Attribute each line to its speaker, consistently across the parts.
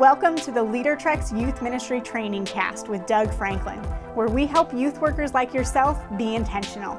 Speaker 1: Welcome to the LeaderTreks Youth Ministry Trainingcast with Doug Franklin, where we help youth workers like yourself be intentional.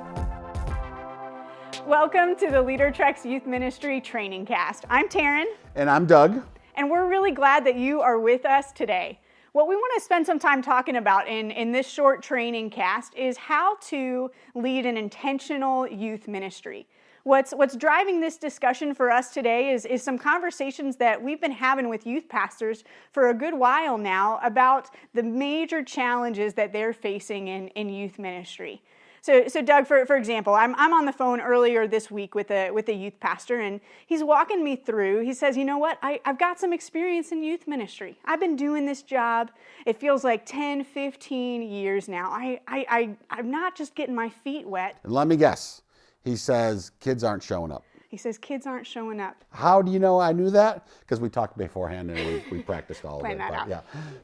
Speaker 1: Welcome to the LeaderTreks Youth Ministry Trainingcast. I'm Taryn.
Speaker 2: And I'm Doug.
Speaker 1: And we're really glad that you are with us today. What we want to spend some time talking about in this short training cast is how to lead an intentional youth ministry. What's driving this discussion for us today is some conversations that we've been having with youth pastors for a good while now about the major challenges that they're facing in youth ministry. So Doug, for example, I'm on the phone earlier this week with a youth pastor, and he's walking me through. He says, you know what, I've got some experience in youth ministry. I've been doing this job. It feels like 10, 15 years now. I'm not just getting my feet wet.
Speaker 2: And let me guess. He says kids aren't showing up.
Speaker 1: He says kids aren't showing up.
Speaker 2: How do you know I knew that? Because we talked beforehand and we practiced all of it.
Speaker 1: Plan that out.
Speaker 2: Yeah.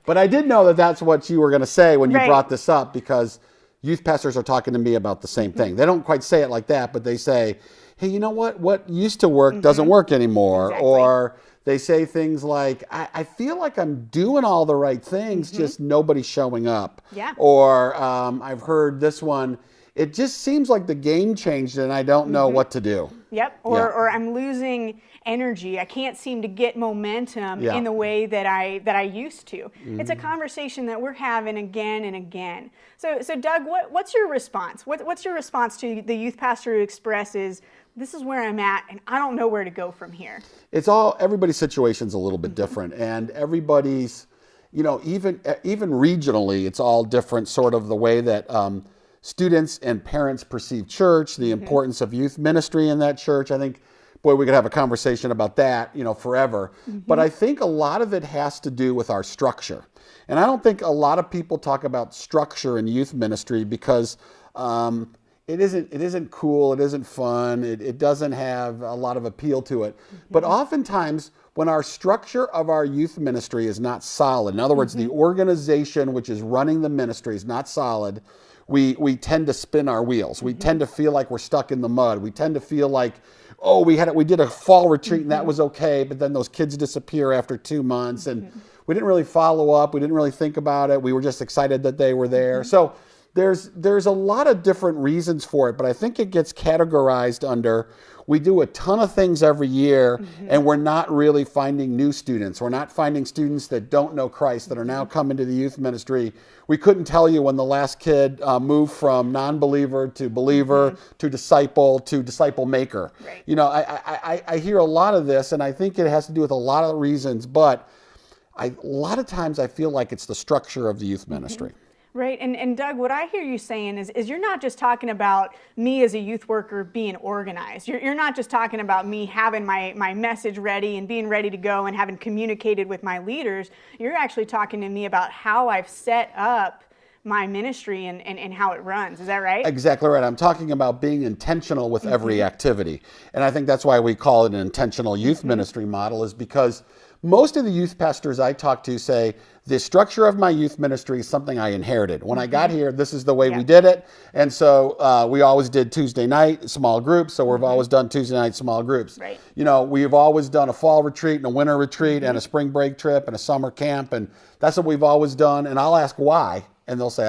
Speaker 2: But I did know that that's what you were going to say when you brought this up, because youth pastors are talking to me about the same thing. They don't quite say it like that, but they say, hey, you know what used to work doesn't work anymore.
Speaker 1: Exactly.
Speaker 2: Or they say things like, I feel like I'm doing all the right things, just nobody's showing up.
Speaker 1: Yeah.
Speaker 2: Or I've heard this one, it just seems like the game changed and I don't know what to do.
Speaker 1: Yep. Or I'm losing energy. I can't seem to get momentum in the way that I used to. It's a conversation that we're having again and again. So Doug, what's your response? What's your response to the youth pastor who expresses, this is where I'm at and I don't know where to go from here?
Speaker 2: Everybody's situation's a little bit different, and everybody's, even regionally, it's all different, sort of the way that students and parents perceive church, the importance of youth ministry in that church. I think, boy, we could have a conversation about that, forever. But I think a lot of it has to do with our structure. And I don't think a lot of people talk about structure in youth ministry because it isn't cool, it isn't fun, it doesn't have a lot of appeal to it. But oftentimes, when our structure of our youth ministry is not solid, in other words, the organization which is running the ministry is not solid, we tend to spin our wheels. We tend to feel like we're stuck in the mud. We tend to feel like, we did a fall retreat and that was okay, but then those kids disappear after 2 months and we didn't really follow up. We didn't really think about it. We were just excited that they were there. So there's a lot of different reasons for it, but I think it gets categorized under, we do a ton of things every year and we're not really finding new students. We're not finding students that don't know Christ that are now coming to the youth ministry. We couldn't tell you when the last kid moved from non-believer to believer to disciple maker.
Speaker 1: Right.
Speaker 2: I hear a lot of this, and I think it has to do with a lot of reasons, but a lot of times I feel like it's the structure of the youth ministry.
Speaker 1: Right. And Doug, what I hear you saying is you're not just talking about me as a youth worker being organized. You're not just talking about me having my message ready and being ready to go and having communicated with my leaders. You're actually talking to me about how I've set up my ministry and how it runs. Is that right?
Speaker 2: Exactly right. I'm talking about being intentional with every activity. And I think that's why we call it an intentional youth ministry model, is because most of the youth pastors I talk to say, the structure of my youth ministry is something I inherited. When I got here, this is the way we did it. And so we always did Tuesday night small groups. So we've always done Tuesday night small groups.
Speaker 1: Right.
Speaker 2: We've always done a fall retreat and a winter retreat and a spring break trip and a summer camp. And that's what we've always done. And I'll ask why. And they'll say,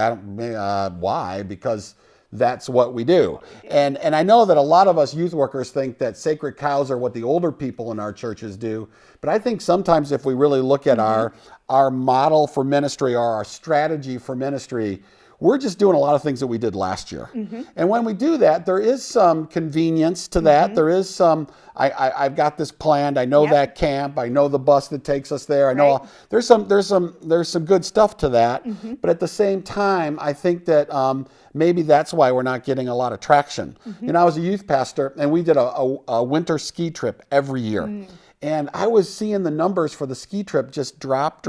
Speaker 2: why? Because that's what we do. And I know that a lot of us youth workers think that sacred cows are what the older people in our churches do. But I think sometimes if we really look at our model for ministry or our strategy for ministry, we're just doing a lot of things that we did last year. And when we do that, there is some convenience to that. There is some, I've got this planned. I know that camp. I know the bus that takes us there. I know there's some good stuff to that. But at the same time, I think that maybe that's why we're not getting a lot of traction. I was a youth pastor and we did a winter ski trip every year. And I was seeing the numbers for the ski trip just drop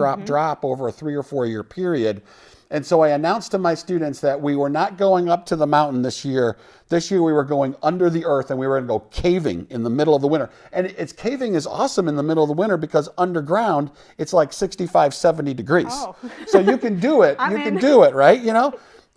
Speaker 2: over a 3 or 4 year period. And so I announced to my students that we were not going up to the mountain this year. This year we were going under the earth and we were going to go caving in the middle of the winter. And caving is awesome in the middle of the winter because underground it's like 65, 70 degrees. Oh. So you can do it. You can do it, right?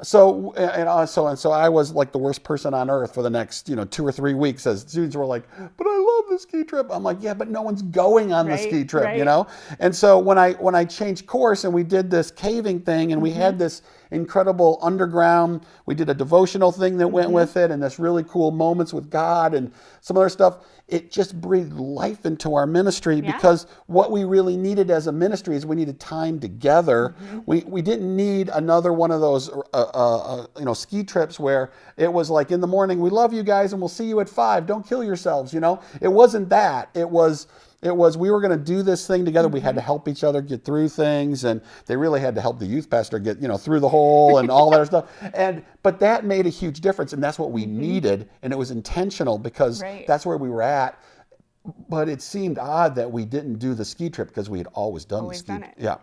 Speaker 2: So I was like the worst person on earth for the next 2 or 3 weeks as students were like, but I love the ski trip. I'm like, yeah, but no one's going on the ski trip,
Speaker 1: right.
Speaker 2: you know? And so when I changed course and we did this caving thing and we had this incredible underground, we did a devotional thing that went with it and this really cool moments with God and some other stuff, it just breathed life into our ministry because what we really needed as a ministry is we needed time together. We didn't need another one of those ski trips where it was like in the morning, we love you guys and we'll see you at 5. Don't kill yourselves, you know? It wasn't that. It was we were going to do this thing together. We had to help each other get through things, and they really had to help the youth pastor get, through the hole and all that other stuff. But that made a huge difference, and that's what we needed, and it was intentional because that's where we were at. But it seemed odd that we didn't do the ski trip because we had always done the ski. Yeah.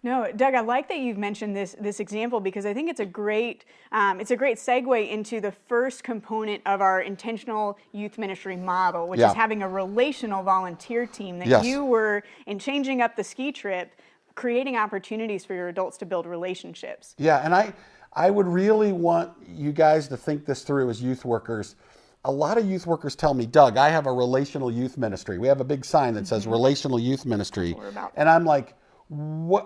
Speaker 1: No, Doug, I like that you've mentioned this example because I think it's a great segue into the first component of our intentional youth ministry model, which is having a relational volunteer team that you were, in changing up the ski trip, creating opportunities for your adults to build relationships.
Speaker 2: Yeah, and I would really want you guys to think this through as youth workers. A lot of youth workers tell me, Doug, I have a relational youth ministry. We have a big sign that says relational youth ministry. And I'm like,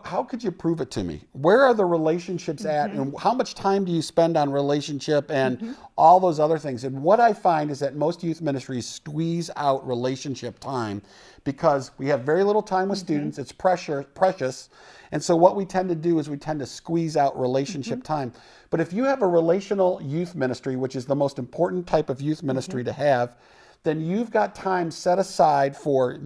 Speaker 2: how could you prove it to me? Where are the relationships at, and how much time do you spend on relationship and all those other things? And what I find is that most youth ministries squeeze out relationship time because we have very little time with students. It's precious. And so what we tend to do is we tend to squeeze out relationship time. But if you have a relational youth ministry, which is the most important type of youth ministry to have, then you've got time set aside for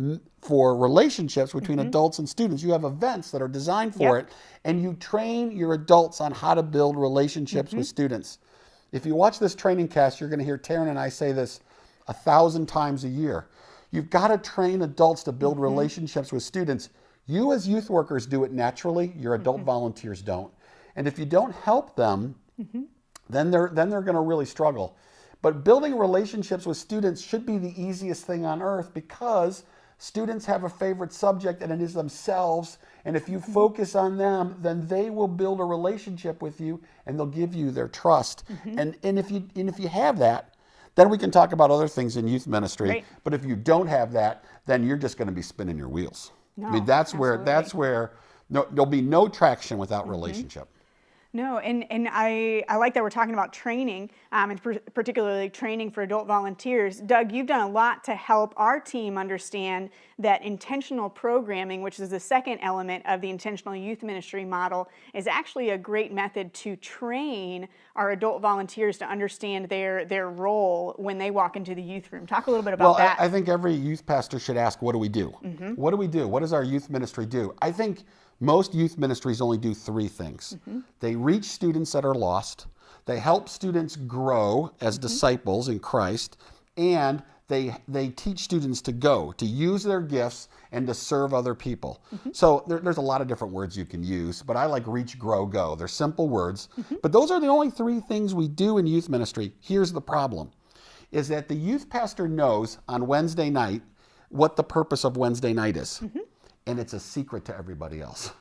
Speaker 2: relationships between adults and students. You have events that are designed for it, and you train your adults on how to build relationships with students. If you watch this Trainingcast, you're going to hear Taryn and I say this 1,000 times a year. You've got to train adults to build relationships with students. You as youth workers do it naturally. Your adult volunteers don't. And if you don't help them, then they're going to really struggle. But building relationships with students should be the easiest thing on earth because students have a favorite subject and it is themselves. And if you focus on them, then they will build a relationship with you and they'll give you their trust. And if you have that, then we can talk about other things in youth ministry. But if you don't have that, then you're just going to be spinning your wheels. I mean, that's where there'll be no traction without relationship.
Speaker 1: No, and I like that we're talking about training, and particularly training for adult volunteers. Doug, you've done a lot to help our team understand that intentional programming, which is the second element of the intentional youth ministry model, is actually a great method to train our adult volunteers to understand their role when they walk into the youth room. Talk a little bit about that.
Speaker 2: I think every youth pastor should ask, what do we do? What do we do? What does our youth ministry do? I think most youth ministries only do 3 things. They reach students that are lost, they help students grow as disciples in Christ, and they teach students to use their gifts and to serve other people. So there's a lot of different words you can use, but I like reach, grow, go. They're simple words, but those are the only 3 things we do in youth ministry. Here's the problem, is that the youth pastor knows on Wednesday night what the purpose of Wednesday night is. And it's a secret to everybody else.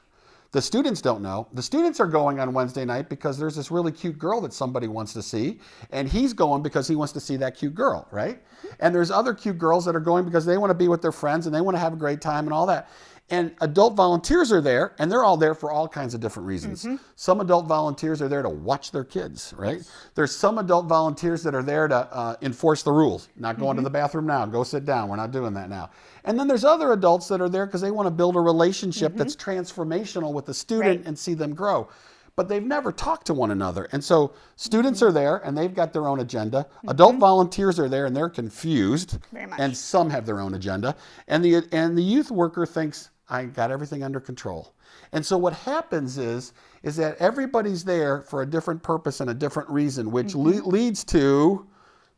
Speaker 2: The students don't know. The students are going on Wednesday night because there's this really cute girl that somebody wants to see, and he's going because he wants to see that cute girl, right? And there's other cute girls that are going because they want to be with their friends and they want to have a great time and all that. And adult volunteers are there, and they're all there for all kinds of different reasons. Some adult volunteers are there to watch their kids, right? There's some adult volunteers that are there to enforce the rules. Not going to the bathroom now. Go sit down. We're not doing that now. And then there's other adults that are there because they want to build a relationship that's transformational with the student and see them grow. But they've never talked to one another. And so students are there, and they've got their own agenda. Adult volunteers are there, and they're confused.
Speaker 1: Very much.
Speaker 2: And some have their own agenda. And the youth worker thinks, I got everything under control. And so what happens is that everybody's there for a different purpose and a different reason, which leads to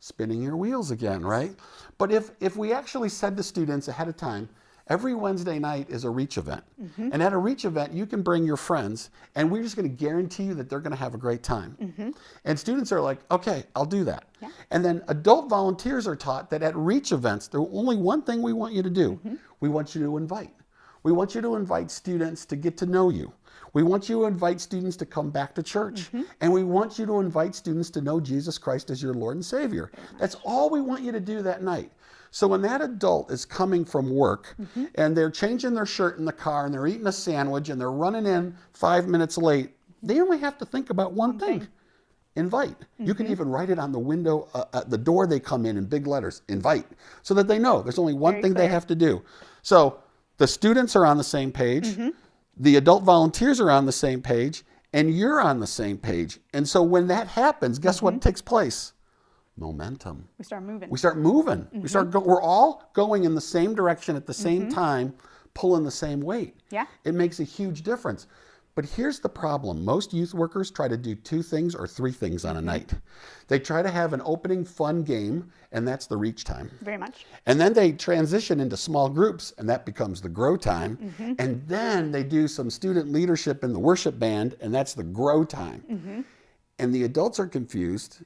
Speaker 2: spinning your wheels again, right? But if we actually said to students ahead of time, every Wednesday night is a reach event. And at a reach event, you can bring your friends, and we're just going to guarantee you that they're going to have a great time. And students are like, okay, I'll do that. And then adult volunteers are taught that at reach events, there's only one thing we want you to do. We want you to invite. We want you to invite students to get to know you. We want you to invite students to come back to church. And we want you to invite students to know Jesus Christ as your Lord and Savior. That's all we want you to do that night. So when that adult is coming from work and they're changing their shirt in the car and they're eating a sandwich and they're running in 5 minutes late, they only have to think about one thing. Invite. You can even write it on the window at the door they come in big letters, invite, so that they know there's only one thing they have to do. So the students are on the same page, the adult volunteers are on the same page, and you're on the same page. And so when that happens, guess what takes place? Momentum.
Speaker 1: We start moving.
Speaker 2: We're all going in the same direction at the same time, pulling the same weight.
Speaker 1: Yeah.
Speaker 2: It makes a huge difference. But here's the problem. Most youth workers try to do 2 things or 3 things on a night. They try to have an opening fun game, and that's the reach time.
Speaker 1: Very much.
Speaker 2: And then they transition into small groups, and that becomes the grow time. And then they do some student leadership in the worship band, and that's the grow time. And the adults are confused,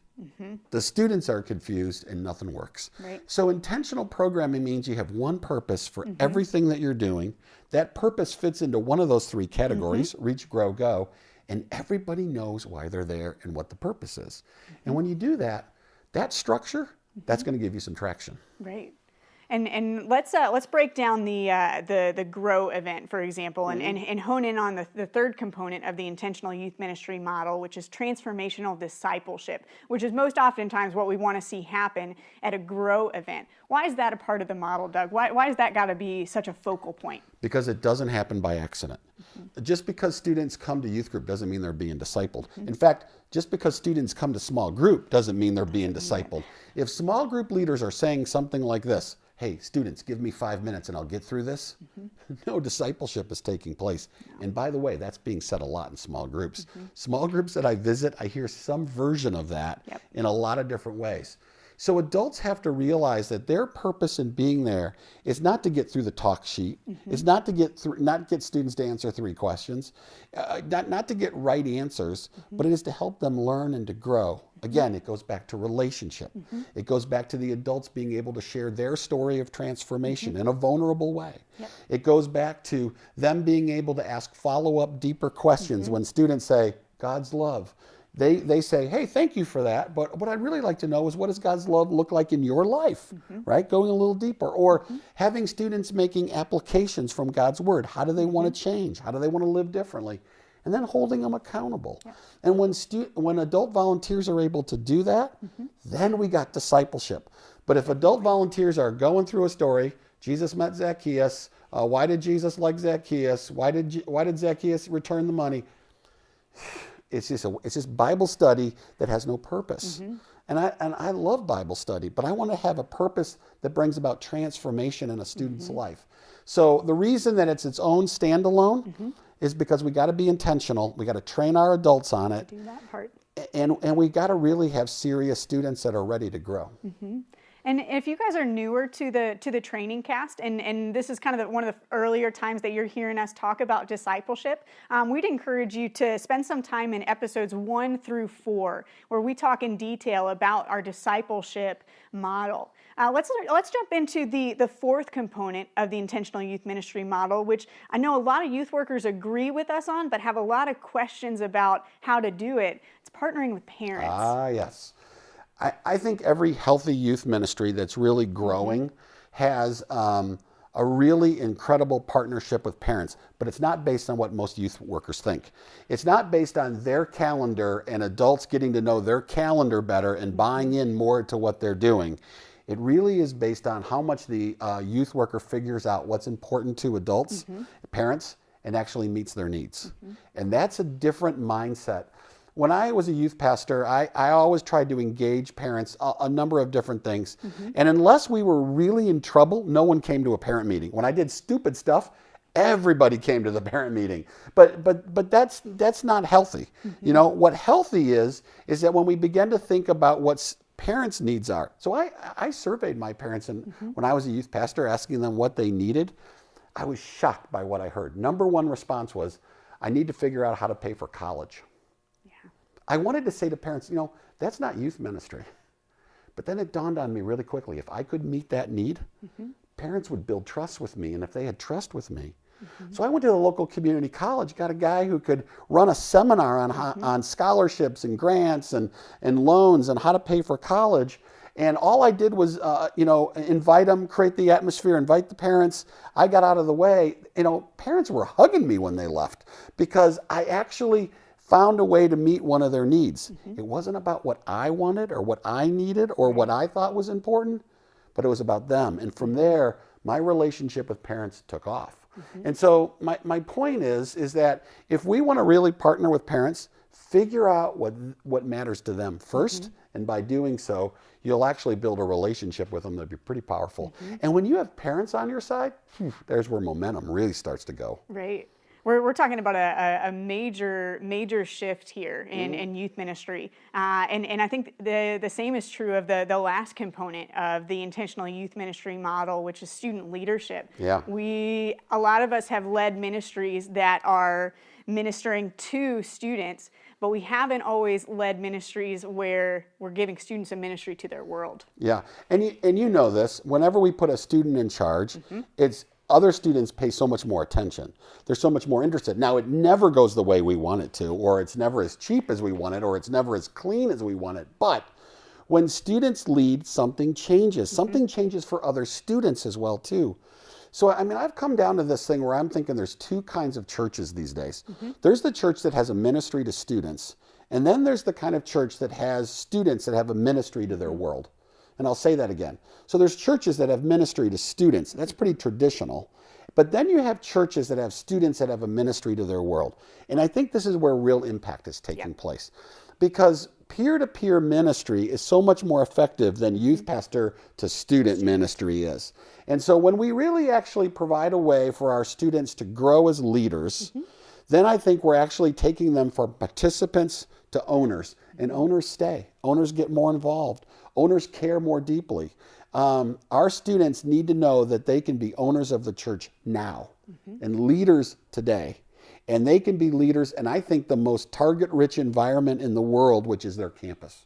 Speaker 2: the students are confused, and nothing works.
Speaker 1: Right.
Speaker 2: So intentional programming means you have one purpose for everything that you're doing. That purpose fits into one of those 3 categories, reach, grow, go, and everybody knows why they're there and what the purpose is. And when you do that, that structure, that's going to give you some traction.
Speaker 1: Right. And let's break down the grow event, for example, and hone in on the third component of the intentional youth ministry model, which is transformational discipleship, which is most oftentimes what we want to see happen at a grow event. Why is that a part of the model, Doug? Why has that got to be such a focal point?
Speaker 2: Because it doesn't happen by accident. Just because students come to youth group doesn't mean they're being discipled. In fact, just because students come to small group doesn't mean they're being discipled. If small group leaders are saying something like this, hey, students, give me 5 minutes and I'll get through this. No discipleship is taking place. And by the way, that's being said a lot in small groups. Small groups that I visit, I hear some version of that in a lot of different ways. So adults have to realize that their purpose in being there is not to get through the talk sheet. It's not to get students to answer 3 questions, not to get right answers, but it is to help them learn and to grow. Again, it goes back to relationship. It goes back to the adults being able to share their story of transformation in a vulnerable way. It goes back to them being able to ask follow-up, deeper questions when students say, God's love. They say, hey, thank you for that, but what I'd really like to know is, what does God's love look like in your life, right? Going a little deeper. Or having students making applications from God's word. How do they want to change? How do they want to live differently? And then holding them accountable. And when adult volunteers are able to do that, then we got discipleship. But if adult volunteers are going through a story, Jesus met Zacchaeus, why did Jesus like Zacchaeus? Why did Zacchaeus return the money? It's just Bible study that has no purpose. And I love Bible study, but I want to have a purpose that brings about transformation in a student's life. So the reason that it's its own standalone is because we got to be intentional. We got to train our adults on it.
Speaker 1: Do that part.
Speaker 2: And we got to really have serious students that are ready to grow.
Speaker 1: And if you guys are newer to the Trainingcast, and this is kind of one of the earlier times that you're hearing us talk about discipleship, we'd encourage you to spend some time in episodes 1 through 4, where we talk in detail about our discipleship model. Let's jump into the 4th component of the intentional youth ministry model, which I know a lot of youth workers agree with us on, but have a lot of questions about how to do it. It's partnering with parents.
Speaker 2: Yes. I think every healthy youth ministry that's really growing has a really incredible partnership with parents, but it's not based on what most youth workers think. It's not based on their calendar and adults getting to know their calendar better and buying in more to what they're doing. It really is based on how much the youth worker figures out what's important to adults, parents, and actually meets their needs. And that's a different mindset. When I was a youth pastor, I always tried to engage parents a number of different things. And unless we were really in trouble, no one came to a parent meeting. When I did stupid stuff, everybody came to the parent meeting. But that's not healthy. You know, what healthy is that when we begin to think about what parents' needs are. So I surveyed my parents when I was a youth pastor, asking them what they needed. I was shocked by what I heard. Number 1 response was, I need to figure out how to pay for college. I wanted to say to parents, you know, that's not youth ministry. But then it dawned on me really quickly, if I could meet that need, parents would build trust with me. And if they had trust with me. So I went to the local community college, got a guy who could run a seminar on scholarships and grants and loans and how to pay for college. And all I did was, invite them, create the atmosphere, invite the parents. I got out of the way. Parents were hugging me when they left because I actually found a way to meet one of their needs. It wasn't about what I wanted or what I needed or what I thought was important, but it was about them. And from there, my relationship with parents took off. And so my point is that if we want to really partner with parents, figure out what matters to them first. And by doing so, you'll actually build a relationship with them that'll be pretty powerful. And when you have parents on your side, there's where momentum really starts to go.
Speaker 1: Right. We're talking about a major shift here in youth ministry, and I think the same is true of the last component of the intentional youth ministry model, which is student leadership.
Speaker 2: Yeah.
Speaker 1: A lot of us have led ministries that are ministering to students, but we haven't always led ministries where we're giving students a ministry to their world.
Speaker 2: Yeah, and you know this. Whenever we put a student in charge, other students pay so much more attention. They're so much more interested. Now, it never goes the way we want it to, or it's never as cheap as we want it, or it's never as clean as we want it. But when students lead, something changes. Something changes for other students as well, too. So, I've come down to this thing where I'm thinking there's two kinds of churches these days. There's the church that has a ministry to students, and then there's the kind of church that has students that have a ministry to their world. And I'll say that again. So there's churches that have ministry to students. That's pretty traditional. But then you have churches that have students that have a ministry to their world. And I think this is where real impact is taking place. Because peer-to-peer ministry is so much more effective than youth pastor to student ministry is. And so when we really actually provide a way for our students to grow as leaders, then I think we're actually taking them from participants to owners. And owners stay. Owners get more involved. Owners care more deeply. Our students need to know that they can be owners of the church now and leaders today. And they can be leaders in, I think, the most target-rich environment in the world, which is their campus.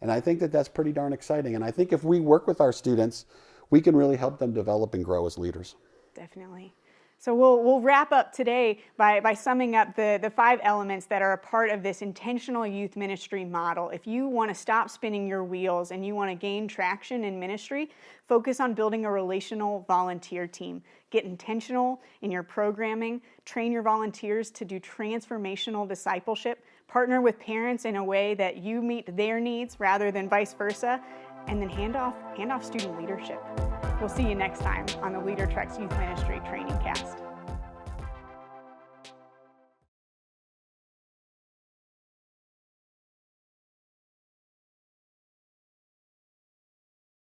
Speaker 2: And I think that that's pretty darn exciting. And I think if we work with our students, we can really help them develop and grow as leaders.
Speaker 1: Definitely. So we'll wrap up today by summing up the 5 elements that are a part of this intentional youth ministry model. If you want to stop spinning your wheels and you want to gain traction in ministry, focus on building a relational volunteer team. Get intentional in your programming, train your volunteers to do transformational discipleship, partner with parents in a way that you meet their needs rather than vice versa, and then hand off student leadership. We'll see you next time on the LeaderTreks Youth Ministry Trainingcast.